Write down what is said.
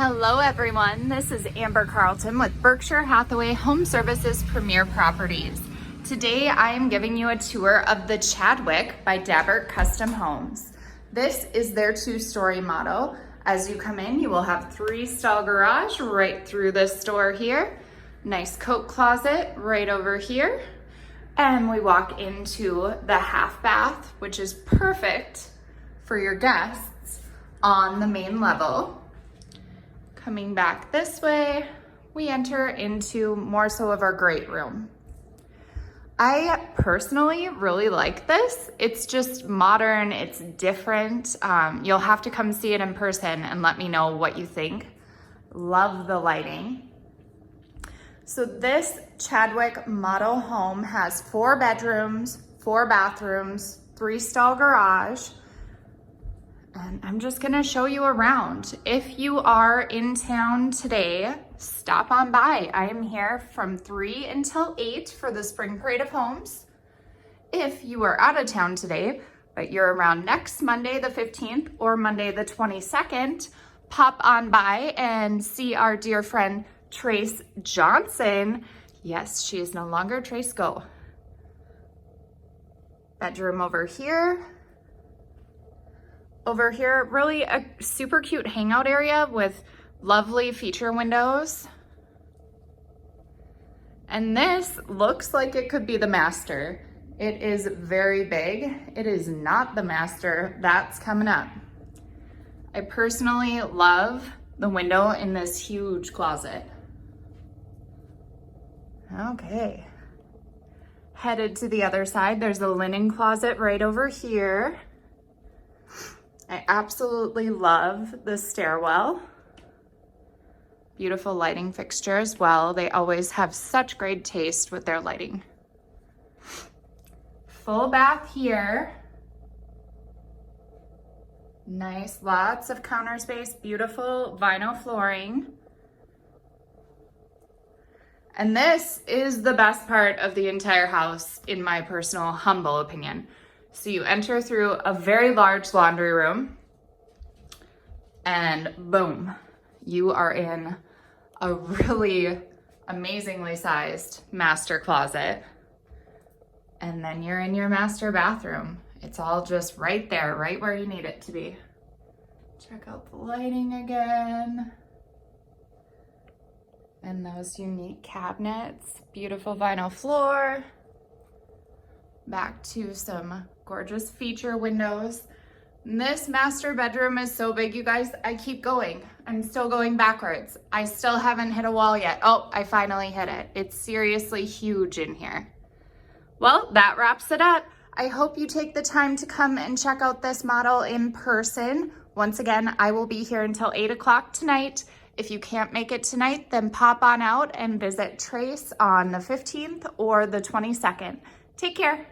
Hello everyone, this is Amber Carlton with Berkshire Hathaway HomeServices Premier Properties. Today I am giving you a tour of the Chadwick by Dabbert Custom Homes. This is their two-story model. As you come in, you will have 3-stall garage right through this door here. Nice coat closet right over here. And we walk into the half bath, which is perfect for your guests on the main level. Coming back this way, we enter into more so of our great room. I personally really like this. It's just modern, it's different. You'll have to come see it in person and let me know what you think. Love the lighting. So this Chadwick model home has 4 bedrooms, 4 bathrooms, 3-stall garage. And I'm just gonna show you around. If you are in town today, stop on by. I am here from 3 until 8 for the Spring Parade of Homes. If you are out of town today, but you're around next Monday the 15th or Monday the 22nd, pop on by and see our dear friend Trace Johnson. Yes, she is no longer Trace Go. Bedroom over here. Over here, really a super cute hangout area with lovely feature windows. And this looks like it could be the master. It is very big. It is not the master. That's coming up. I personally love the window in this huge closet. Okay. Headed to the other side, there's a linen closet right over here. I absolutely love the stairwell. Beautiful lighting fixture as well. They always have such great taste with their lighting. Full bath here. Nice, lots of counter space, beautiful vinyl flooring. And this is the best part of the entire house, in my personal humble opinion. So you enter through a very large laundry room and boom, you are in a really amazingly sized master closet. And then you're in your master bathroom. It's all just right there, right where you need it to be. Check out the lighting again. And those unique cabinets, beautiful vinyl floor. Back to some gorgeous feature windows. And this master bedroom is so big, you guys, I keep going. I'm still going backwards. I still haven't hit a wall yet. Oh, I finally hit it. It's seriously huge in here. Well, that wraps it up. I hope you take the time to come and check out this model in person. Once again, I will be here until 8 o'clock tonight. If you can't make it tonight, then pop on out and visit Trace on the 15th or the 22nd. Take care.